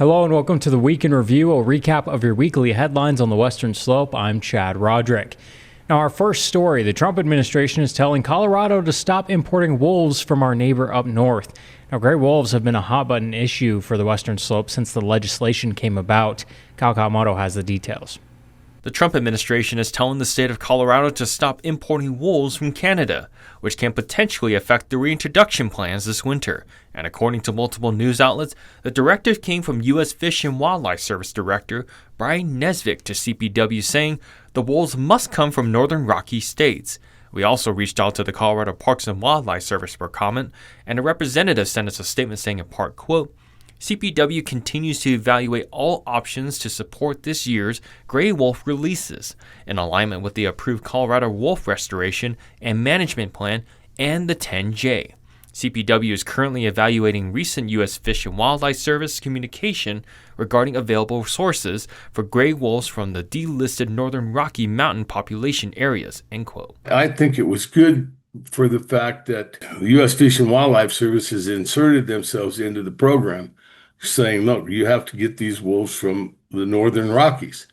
Hello and welcome to the Week in Review, a recap of your weekly headlines on the Western Slope. I'm Chad Roderick. Now, our first story, the Trump administration is telling Colorado to stop importing wolves from our neighbor up north. Now, gray wolves have been a hot-button issue for the Western Slope since the legislation came about. Kyle Kawamoto has the details. The Trump administration is telling the state of Colorado to stop importing wolves from Canada, which can potentially affect the reintroduction plans this winter. And according to multiple news outlets, the directive came from U.S. Fish and Wildlife Service Director Brian Nesvik to CPW, saying the wolves must come from northern Rocky states. We also reached out to the Colorado Parks and Wildlife Service for comment, and a representative sent us a statement saying in part, quote, CPW continues to evaluate all options to support this year's gray wolf releases in alignment with the approved Colorado Wolf Restoration and Management Plan and the 10J. CPW is currently evaluating recent U.S. Fish and Wildlife Service communication regarding available sources for gray wolves from the delisted northern Rocky Mountain population areas, end quote. I think it was good for the fact that the U.S. Fish and Wildlife Service has inserted themselves into the program, saying, look, you have to get these wolves from the northern Rockies,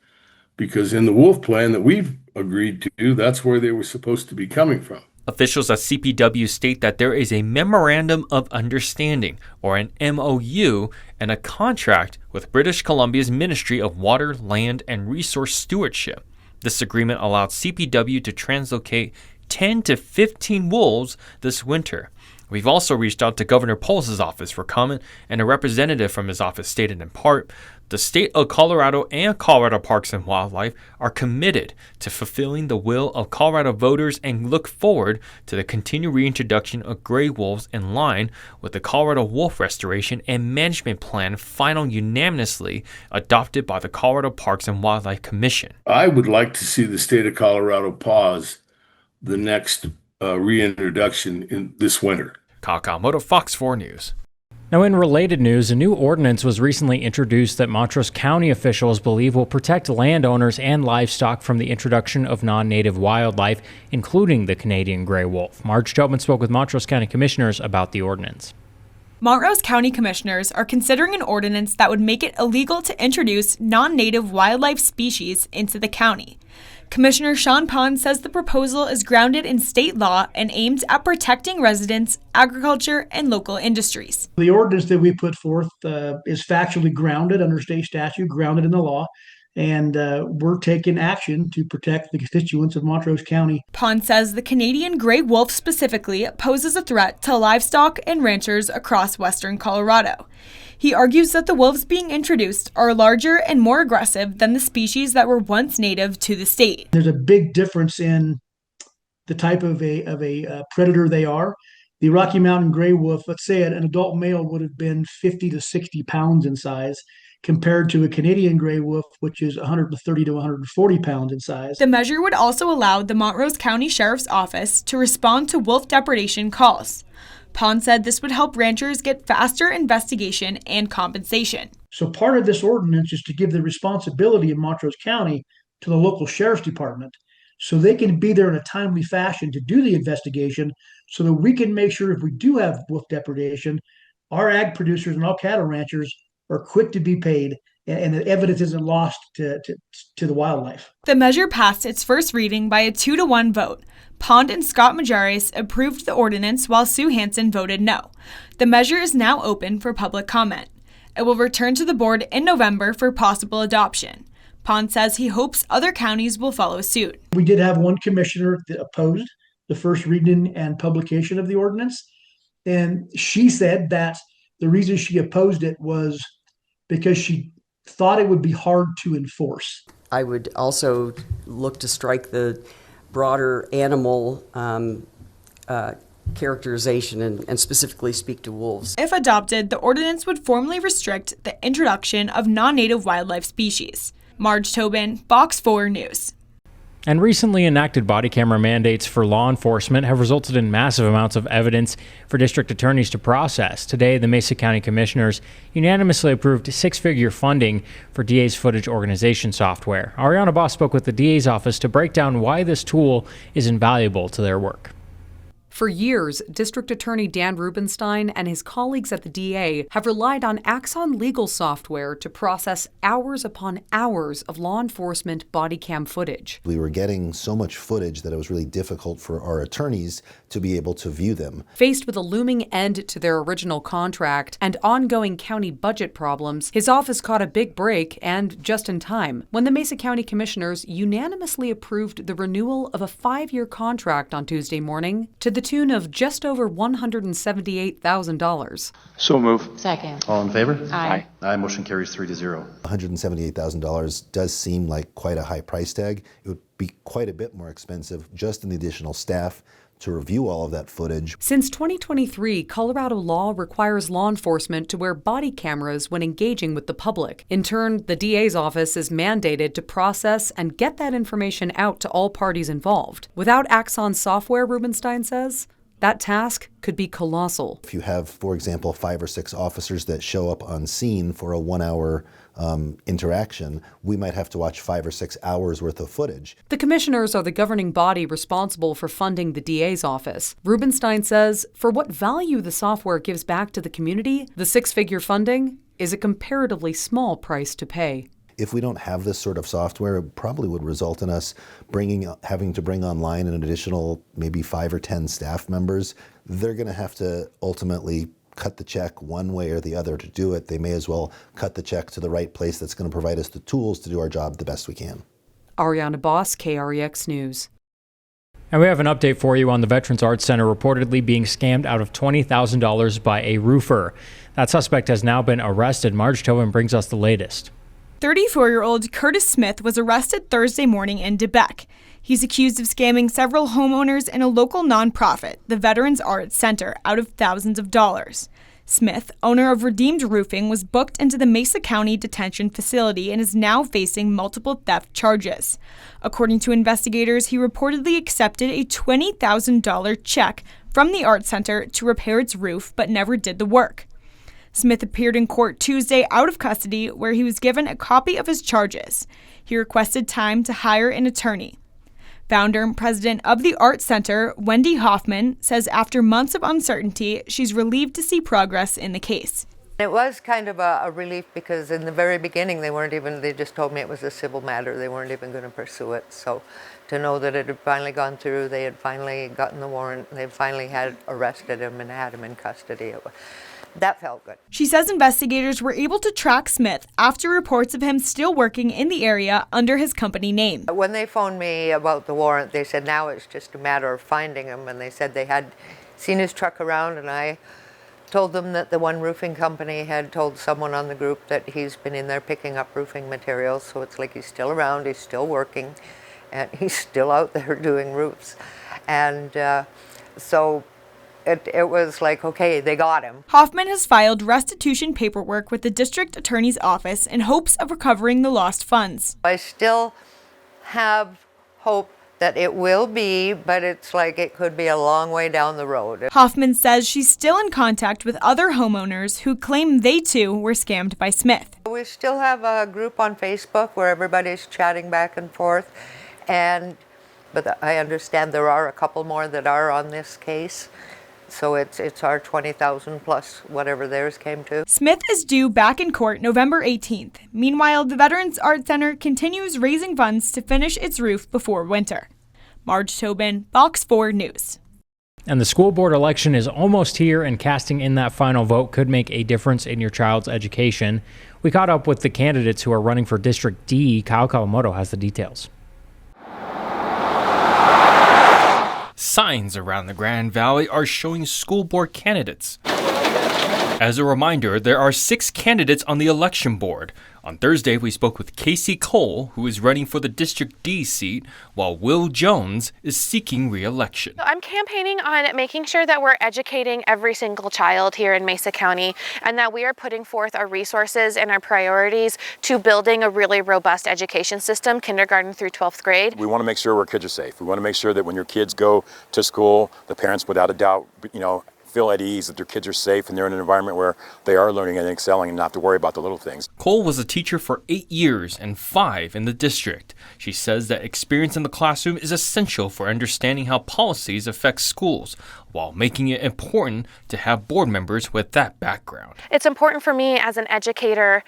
because in the wolf plan that we've agreed to, that's where they were supposed to be coming from. Officials at CPW state that there is a Memorandum of Understanding, or an MOU, and a contract with British Columbia's Ministry of Water, Land, and Resource Stewardship. This agreement allowed CPW to translocate 10 to 15 wolves this winter. We've also reached out to Governor Polis's office for comment, and a representative from his office stated in part, the state of Colorado and Colorado Parks and Wildlife are committed to fulfilling the will of Colorado voters and look forward to the continued reintroduction of gray wolves in line with the Colorado Wolf Restoration and Management Plan final unanimously adopted by the Colorado Parks and Wildlife Commission. I would like to see the state of Colorado pause the next reintroduction in this winter. Kyle Kawamoto, Fox 4 News. Now, in related news, a new ordinance was recently introduced that Montrose County officials believe will protect landowners and livestock from the introduction of non-native wildlife, including the Canadian gray wolf. Marge Tobin spoke with Montrose County commissioners about the ordinance. Montrose County commissioners are considering an ordinance that would make it illegal to introduce non-native wildlife species into the county. Commissioner Sean Pond says the proposal is grounded in state law and aimed at protecting residents, agriculture, and local industries. The ordinance that we put forth is factually grounded under state statute, grounded in the law, and we're taking action to protect the constituents of Montrose County. Pond says the Canadian gray wolf specifically poses a threat to livestock and ranchers across western Colorado. He argues that the wolves being introduced are larger and more aggressive than the species that were once native to the state. There's a big difference in the type of a predator they are. The Rocky Mountain gray wolf, let's say an adult male would have been 50 to 60 pounds in size, compared to a Canadian gray wolf, which is 130 to 140 pounds in size. The measure would also allow the Montrose County Sheriff's Office to respond to wolf depredation calls. Pond said this would help ranchers get faster investigation and compensation. So part of this ordinance is to give the responsibility in Montrose County to the local sheriff's department, so they can be there in a timely fashion to do the investigation, so that we can make sure if we do have wolf depredation, our ag producers and all cattle ranchers are quick to be paid, and the evidence isn't lost to the wildlife. The measure passed its first reading by a 2-1 vote. Pond and Scott Majaris approved the ordinance while Sue Hansen voted no. The measure is now open for public comment. It will return to the board in November for possible adoption. Pond says he hopes other counties will follow suit. We did have one commissioner that opposed the first reading and publication of the ordinance, and she said that the reason she opposed it was because she thought it would be hard to enforce. I would also look to strike the broader animal characterization and specifically speak to wolves. If adopted, the ordinance would formally restrict the introduction of non-native wildlife species. Marge Tobin, Fox 4 News. And recently enacted body camera mandates for law enforcement have resulted in massive amounts of evidence for district attorneys to process. Today, the Mesa County Commissioners unanimously approved six-figure funding for DA's footage organization software. Ariana Boss spoke with the DA's office to break down why this tool is invaluable to their work. For years, District Attorney Dan Rubenstein and his colleagues at the DA have relied on Axon legal software to process hours upon hours of law enforcement body cam footage. We were getting so much footage that it was really difficult for our attorneys to be able to view them. Faced with a looming end to their original contract and ongoing county budget problems, his office caught a big break, and just in time, when the Mesa County Commissioners unanimously approved the renewal of a 5-year contract on Tuesday morning to the tune of just over $178,000. So move. Second. All in favor? Aye. Aye. Motion carries 3-0. $178,000 does seem like quite a high price tag. It would be quite a bit more expensive just in the additional staff to review all of that footage. Since 2023, Colorado law requires law enforcement to wear body cameras when engaging with the public. In turn, the DA's office is mandated to process and get that information out to all parties involved. Without Axon software, Rubenstein says, that task could be colossal. If you have, for example, 5 or 6 officers that show up on scene for a 1-hour interaction, we might have to watch 5 or 6 hours worth of footage. The commissioners are the governing body responsible for funding the DA's office. Rubenstein says for what value the software gives back to the community, the 6-figure funding is a comparatively small price to pay. If we don't have this sort of software, it probably would result in us having to bring online an additional maybe 5 or 10 staff members. They're going to have to ultimately cut the check one way or the other to do it. They may as well cut the check to the right place that's going to provide us the tools to do our job the best we can. Ariana Boss, KREX News. And we have an update for you on the Veterans Arts Center reportedly being scammed out of $20,000 by a roofer. That suspect has now been arrested. Marge Tobin brings us the latest. 34-year-old Curtis Smith was arrested Thursday morning in Debec. He's accused of scamming several homeowners and a local nonprofit, the Veterans Arts Center, out of thousands of dollars. Smith, owner of Redeemed Roofing, was booked into the Mesa County Detention Facility and is now facing multiple theft charges. According to investigators, he reportedly accepted a $20,000 check from the Arts Center to repair its roof, but never did the work. Smith appeared in court Tuesday out of custody, where he was given a copy of his charges. He requested time to hire an attorney. Founder and president of the Arts Center, Wendy Hoffman, says after months of uncertainty, she's relieved to see progress in the case. It was kind of a relief because in the very beginning they just told me it was a civil matter. They weren't even going to pursue it. So to know that it had finally gone through, they had finally gotten the warrant, they finally had arrested him and had him in custody. That felt good. She says investigators were able to track Smith after reports of him still working in the area under his company name. When they phoned me about the warrant, they said now it's just a matter of finding him, and they said they had seen his truck around, and I told them that the one roofing company had told someone on the group that he's been in there picking up roofing materials, so it's like he's still around, he's still working, and he's still out there doing roofs. And so it was like, okay, they got him. Hoffman has filed restitution paperwork with the district attorney's office in hopes of recovering the lost funds. I still have hope that it will be, but it's like it could be a long way down the road. Hoffman says she's still in contact with other homeowners who claim they too were scammed by Smith. We still have a group on Facebook where everybody's chatting back and forth, but I understand there are a couple more that are on this case. So it's our 20,000 plus whatever theirs came to. Smith is due back in court November 18th. Meanwhile, the Veterans Arts Center continues raising funds to finish its roof before winter. Marge Tobin, Fox 4 News. And the school board election is almost here, and casting in that final vote could make a difference in your child's education. We caught up with the candidates who are running for District D. Kyle Kawamoto has the details. Signs around the Grand Valley are showing school board candidates. As a reminder, there are 6 candidates on the election board. On Thursday, we spoke with Casey Cole, who is running for the District D seat, while Will Jones is seeking re-election. I'm campaigning on making sure that we're educating every single child here in Mesa County, and that we are putting forth our resources and our priorities to building a really robust education system, kindergarten through 12th grade. We want to make sure our kids are safe. We want to make sure that when your kids go to school, the parents, without a doubt, feel at ease that their kids are safe and they're in an environment where they are learning and excelling and not have to worry about the little things. Cole was a teacher for 8 years and 5 in the district. She says that experience in the classroom is essential for understanding how policies affect schools, while making it important to have board members with that background. It's important for me as an educator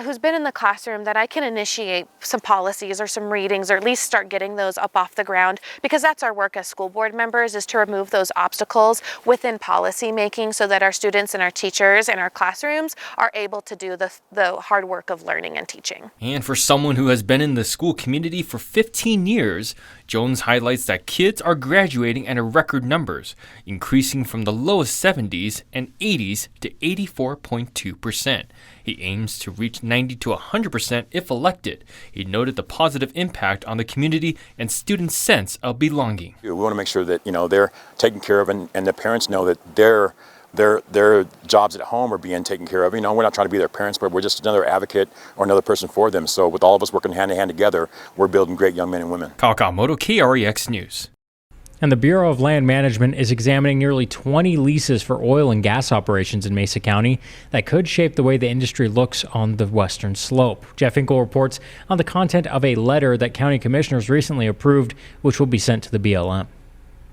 who's been in the classroom that I can initiate some policies or some readings, or at least start getting those up off the ground, because that's our work as school board members, is to remove those obstacles within policy making so that our students and our teachers in our classrooms are able to do the hard work of learning and teaching. And for someone who has been in the school community for 15 years, Jones highlights that kids are graduating at a record numbers, increasing from the lowest 70s and 80s to 84.2%. He aims to reach 90 to 100% if elected. He noted the positive impact on the community and students' sense of belonging. We want to make sure that they're taken care of, and the parents know that their jobs at home are being taken care of. We're not trying to be their parents, but we're just another advocate or another person for them. So with all of us working hand in hand together, we're building great young men and women. Kyle Kawamoto, KREX News. And the Bureau of Land Management is examining nearly 20 leases for oil and gas operations in Mesa County that could shape the way the industry looks on the western slope. Jeff Hinkle reports on the content of a letter that county commissioners recently approved, which will be sent to the BLM.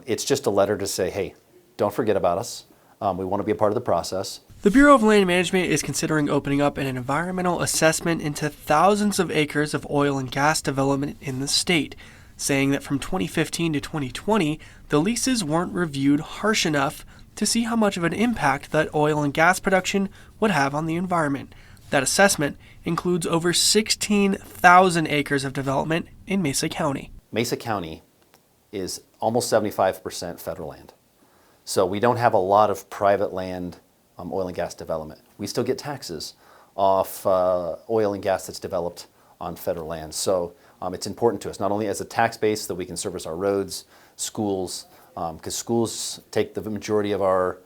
It's just a letter to say, hey, don't forget about us. We want to be a part of the process. The Bureau of Land Management is considering opening up an environmental assessment into thousands of acres of oil and gas development in the state, saying that from 2015 to 2020, the leases weren't reviewed harsh enough to see how much of an impact that oil and gas production would have on the environment. That assessment includes over 16,000 acres of development in Mesa County. Mesa County is almost 75% federal land. So we don't have a lot of private land oil and gas development. We still get taxes off oil and gas that's developed on federal land. So it's important to us, not only as a tax base that we can service our roads, schools, because schools take the majority of our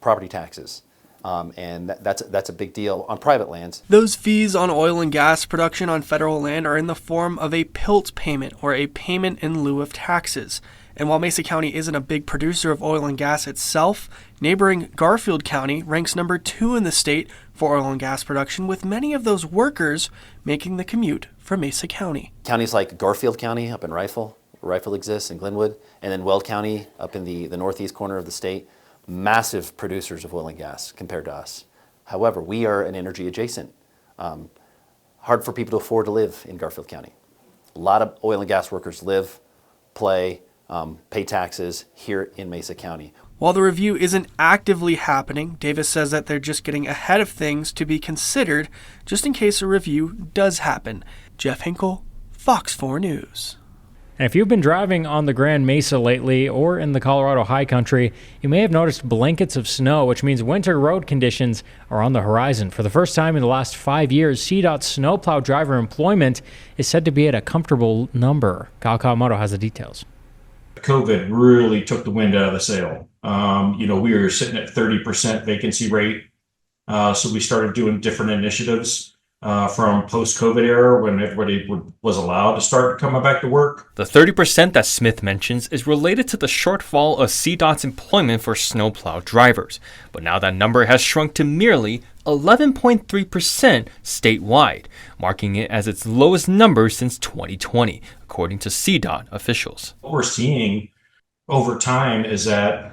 property taxes. And that's a big deal on private lands. Those fees on oil and gas production on federal land are in the form of a PILT payment, or a payment in lieu of taxes. And while Mesa County isn't a big producer of oil and gas itself, neighboring Garfield County ranks number 2 in the state for oil and gas production, with many of those workers making the commute from Mesa County. Counties like Garfield County up in Rifle exists, in Glenwood, and then Weld County up in the northeast corner of the state, massive producers of oil and gas compared to us. However, we are an energy adjacent. Hard for people to afford to live in Garfield County. A lot of oil and gas workers live, play, pay taxes here in Mesa County. While the review isn't actively happening, Davis says that they're just getting ahead of things to be considered just in case a review does happen. Jeff Hinkle, Fox 4 News. And if you've been driving on the Grand Mesa lately or in the Colorado High Country, you may have noticed blankets of snow, which means winter road conditions are on the horizon. For the first time in the last 5 years, CDOT's snowplow driver employment is said to be at a comfortable number. Kyle Kawamoto has the details. COVID really took the wind out of the sail. We were sitting at 30% vacancy rate. So we started doing different initiatives from post-COVID era when everybody was allowed to start coming back to work. The 30% that Smith mentions is related to the shortfall of CDOT's employment for snowplow drivers. But now that number has shrunk to merely 11.3% statewide, marking it as its lowest number since 2020, according to CDOT officials. What we're seeing over time is that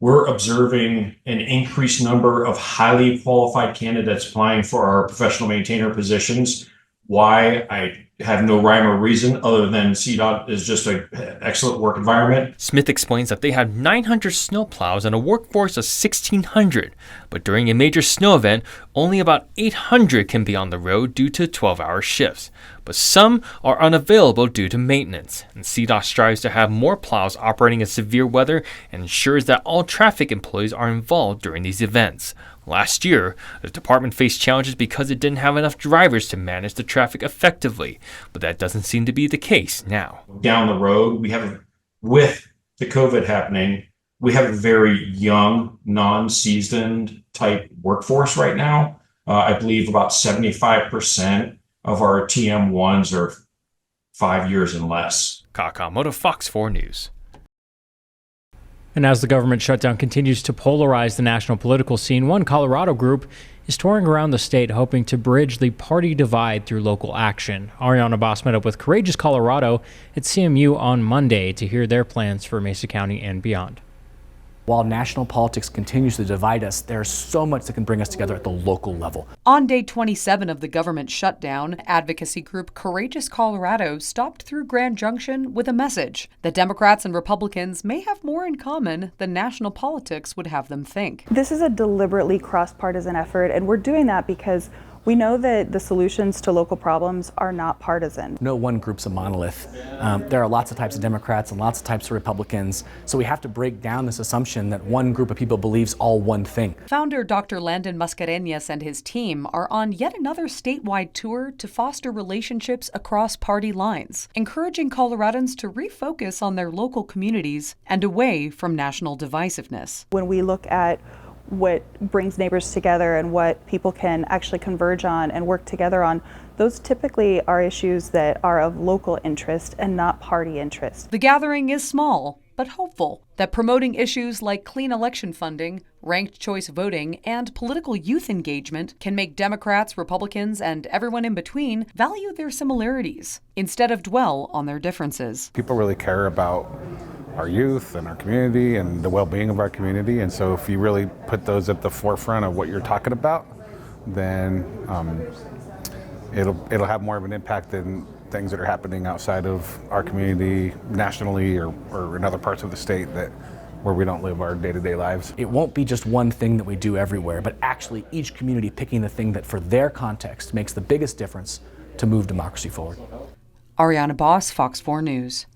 we're observing an increased number of highly qualified candidates applying for our professional maintainer positions. Why? I have no rhyme or reason other than CDOT is just an excellent work environment. Smith explains that they have 900 snowplows and a workforce of 1,600, but during a major snow event, only about 800 can be on the road due to 12-hour shifts. But some are unavailable due to maintenance, and CDOT strives to have more plows operating in severe weather and ensures that all traffic employees are involved during these events. Last year, the department faced challenges because it didn't have enough drivers to manage the traffic effectively, but that doesn't seem to be the case now. Down the road, with the COVID happening, we have a very young, non-seasoned type workforce right now. I believe about 75% of our TM1s are 5 years and less. Kawamoto, Fox 4 News. And as the government shutdown continues to polarize the national political scene, one Colorado group is touring around the state hoping to bridge the party divide through local action. Ariana Boss met up with Courageous Colorado at CMU on Monday to hear their plans for Mesa County and beyond. While national politics continues to divide us, there's so much that can bring us together at the local level. On day 27 of the government shutdown, advocacy group Courageous Colorado stopped through Grand Junction with a message that Democrats and Republicans may have more in common than national politics would have them think. This is a deliberately cross-partisan effort, and we're doing that because we know that the solutions to local problems are not partisan. No one group's a monolith. There are lots of types of Democrats and lots of types of Republicans, so we have to break down this assumption that one group of people believes all one thing. Founder Dr. Landon Mascareñas and his team are on yet another statewide tour to foster relationships across party lines, encouraging Coloradans to refocus on their local communities and away from national divisiveness. When we look at what brings neighbors together and what people can actually converge on and work together on, those typically are issues that are of local interest and not party interest. The gathering is small, but hopeful that promoting issues like clean election funding, ranked choice voting, and political youth engagement can make Democrats, Republicans, and everyone in between value their similarities instead of dwell on their differences. People really care about our youth and our community and the well-being of our community, and so if you really put those at the forefront of what you're talking about, then it'll have more of an impact than things that are happening outside of our community nationally or in other parts of the state where we don't live our day-to-day lives. It won't be just one thing that we do everywhere, but actually each community picking the thing that for their context makes the biggest difference to move democracy forward. Ariana Boss, Fox 4 News.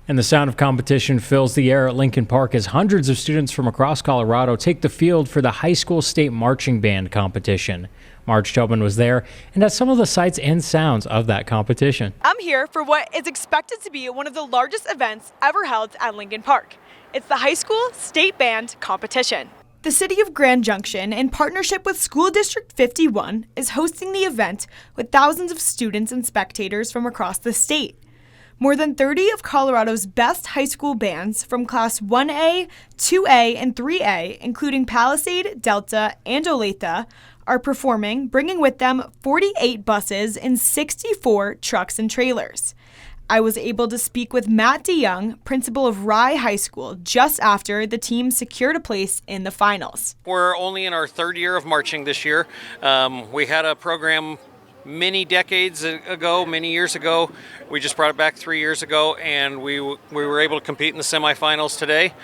And the sound of competition fills the air at Lincoln Park as hundreds of students from across Colorado take the field for the high school state marching band competition. Marge Tobin was there and has some of the sights and sounds of that competition. I'm here for what is expected to be one of the largest events ever held at Lincoln Park. It's the high school state band competition. The city of Grand Junction, in partnership with School District 51, is hosting the event with thousands of students and spectators from across the state. More than 30 of Colorado's best high school bands from Class 1A, 2A, and 3A, including Palisade, Delta, and Olathe, are performing, bringing with them 48 buses and 64 trucks and trailers. I was able to speak with Matt DeYoung, principal of Rye High School, just after the team secured a place in the finals. We're only in our third year of marching this year. We had a program many years ago. We just brought it back 3 years ago, and we were able to compete in the semifinals today.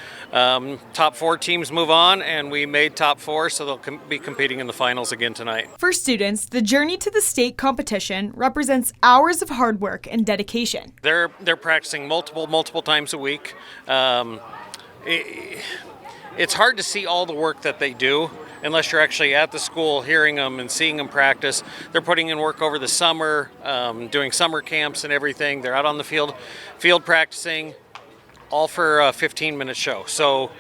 Top 4 teams move on, and we made top 4, so they'll be competing in the finals again tonight. For students, the journey to the state competition represents hours of hard work and dedication. They're practicing multiple times a week. It's hard to see all the work that they do unless you're actually at the school hearing them and seeing them practice. They're putting in work over the summer, doing summer camps and everything. They're out on the field practicing, all for a 15-minute show. So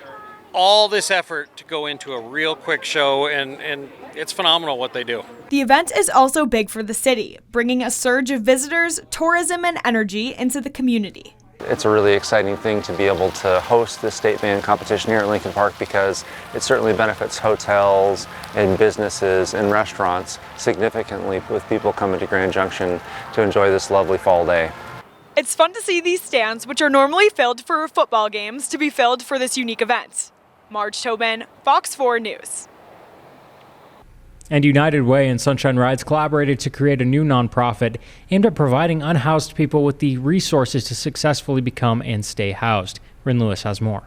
all this effort to go into a real quick show, and it's phenomenal what they do. The event is also big for the city, bringing a surge of visitors, tourism, and energy into the community. It's a really exciting thing to be able to host this state band competition here at Lincoln Park because it certainly benefits hotels and businesses and restaurants significantly with people coming to Grand Junction to enjoy this lovely fall day. It's fun to see these stands, which are normally filled for football games, to be filled for this unique event. Marge Tobin, Fox 4 News. And United Way and Sunshine Rides collaborated to create a new nonprofit aimed at providing unhoused people with the resources to successfully become and stay housed. Rin Lewis has more.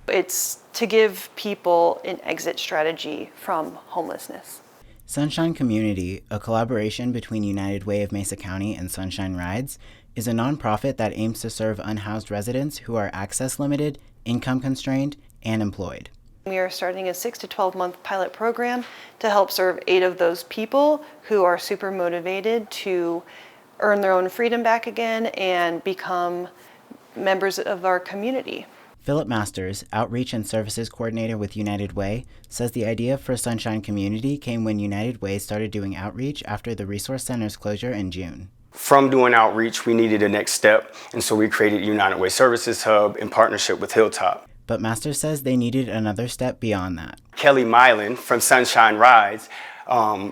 It's to give people an exit strategy from homelessness. Sunshine Community, a collaboration between United Way of Mesa County and Sunshine Rides, is a nonprofit that aims to serve unhoused residents who are access limited, income constrained, and employed. We are starting a 6 to 12 month pilot program to help serve 8 of those people who are super motivated to earn their own freedom back again and become members of our community. Philip Masters, Outreach and Services Coordinator with United Way, says the idea for Sunshine Community came when United Way started doing outreach after the Resource Center's closure in June. From doing outreach, we needed a next step, and so we created United Way Services Hub in partnership with Hilltop. But Masters says they needed another step beyond that. Kelly Mylan from Sunshine Rides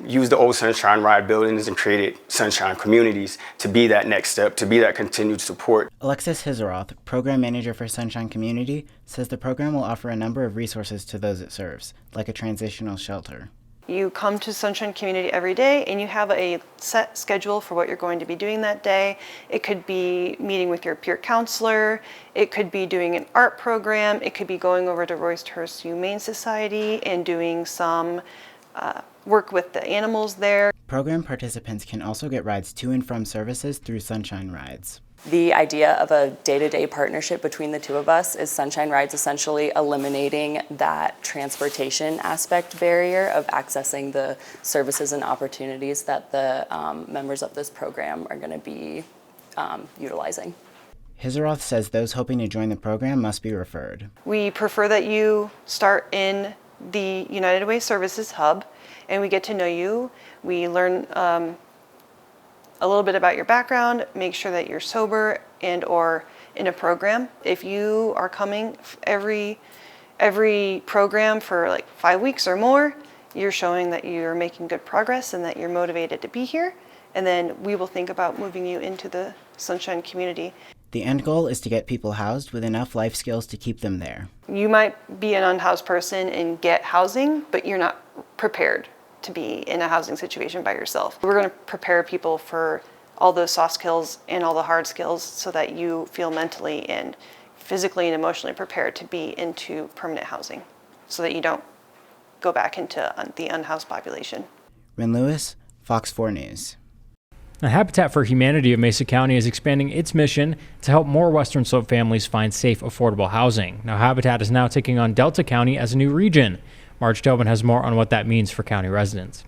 used the old Sunshine Ride buildings and created Sunshine Communities to be that next step, to be that continued support. Alexis Hizeroth, Program Manager for Sunshine Community, says the program will offer a number of resources to those it serves, like a transitional shelter. You come to Sunshine Community every day and you have a set schedule for what you're going to be doing that day. It could be meeting with your peer counselor, it could be doing an art program, it could be going over to Royce Hurst Humane Society and doing some work with the animals there. Program participants can also get rides to and from services through Sunshine Rides. The idea of a day-to-day partnership between the two of us is Sunshine Rides essentially eliminating that transportation aspect barrier of accessing the services and opportunities that the members of this program are going to be utilizing. Hizeroth says those hoping to join the program must be referred. We prefer that you start in the United Way Services Hub and we get to know you. We learn a little bit about your background, make sure that you're sober and or in a program. If you are coming every program for like 5 weeks or more, you're showing that you're making good progress and that you're motivated to be here. And then we will think about moving you into the Sunshine Community. The end goal is to get people housed with enough life skills to keep them there. You might be an unhoused person and get housing, but you're not prepared to be in a housing situation by yourself. We're going to prepare people for all those soft skills and all the hard skills so that you feel mentally and physically and emotionally prepared to be into permanent housing so that you don't go back into the unhoused population. Ren Lewis, Fox 4 News. Now, Habitat for Humanity of Mesa County is expanding its mission to help more Western Slope families find safe, affordable housing. Now, Habitat is now taking on Delta County as a new region. Marge Tobin has more on what that means for county residents.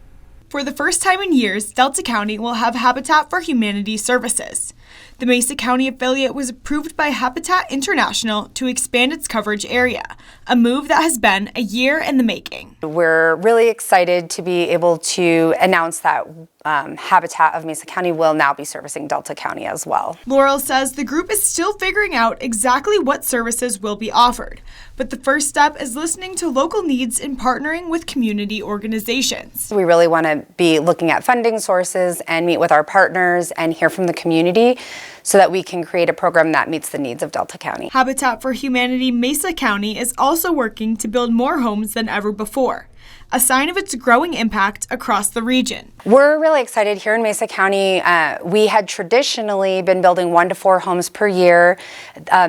For the first time in years, Delta County will have Habitat for Humanity services. The Mesa County affiliate was approved by Habitat International to expand its coverage area, a move that has been a year in the making. We're really excited to be able to announce that Habitat of Mesa County will now be servicing Delta County as well. Laurel says the group is still figuring out exactly what services will be offered, but the first step is listening to local needs and partnering with community organizations. We really want to be looking at funding sources and meet with our partners and hear from the community so that we can create a program that meets the needs of Delta County. Habitat for Humanity Mesa County is also working to build more homes than ever before, a sign of its growing impact across the region. We're really excited here in Mesa County. We had traditionally been building 1 to 4 homes per year.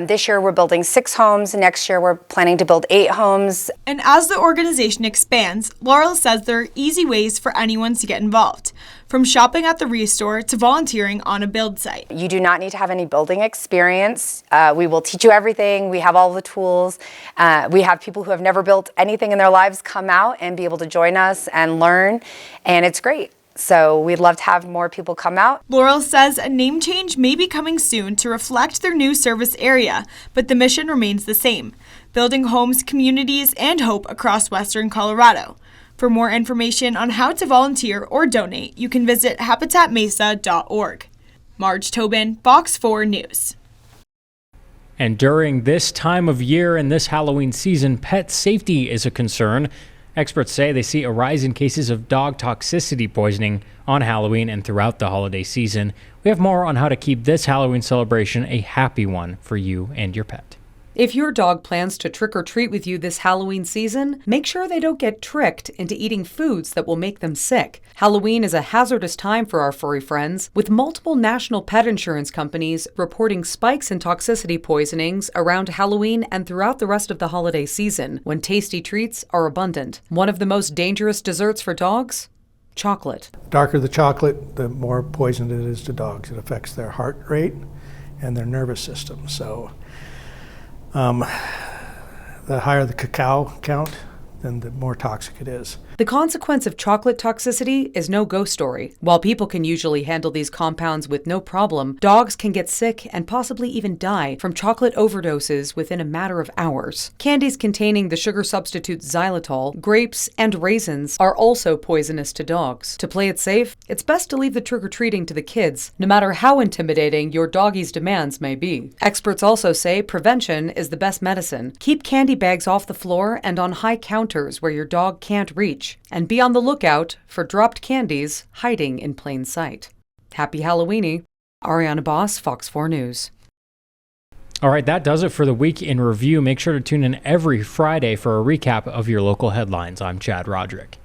This year we're building 6 homes. Next year we're planning to build 8 homes. And as the organization expands, Laurel says there are easy ways for anyone to get involved, from shopping at the Restore to volunteering on a build site. You do not need to have any building experience. We will teach you everything. We have all the tools. We have people who have never built anything in their lives come out and be able to join us and learn, and it's great. So we'd love to have more people come out. Laurel says a name change may be coming soon to reflect their new service area, but the mission remains the same: building homes, communities, and hope across Western Colorado. For more information on how to volunteer or donate, you can visit habitatmesa.org. Marge Tobin, Fox 4 News. And during this time of year and this Halloween season, pet safety is a concern. Experts say they see a rise in cases of dog toxicity poisoning on Halloween and throughout the holiday season. We have more on how to keep this Halloween celebration a happy one for you and your pet. If your dog plans to trick or treat with you this Halloween season, make sure they don't get tricked into eating foods that will make them sick. Halloween is a hazardous time for our furry friends, with multiple national pet insurance companies reporting spikes in toxicity poisonings around Halloween and throughout the rest of the holiday season, when tasty treats are abundant. One of the most dangerous desserts for dogs? Chocolate. Darker the chocolate, the more poison it is to dogs. It affects their heart rate and their nervous system. So the higher the cacao count, then the more toxic it is. The consequence of chocolate toxicity is no ghost story. While people can usually handle these compounds with no problem, dogs can get sick and possibly even die from chocolate overdoses within a matter of hours. Candies containing the sugar substitute xylitol, grapes, and raisins are also poisonous to dogs. To play it safe, it's best to leave the trick-or-treating to the kids, no matter how intimidating your doggie's demands may be. Experts also say prevention is the best medicine. Keep candy bags off the floor and on high counters where your dog can't reach. age. And be on the lookout for dropped candies hiding in plain sight. Happy Halloweeny. Ariana Boss, Fox 4 News. All right, that does it for the Week in Review. Make sure to tune in every Friday for a recap of your local headlines. I'm Chad Roderick.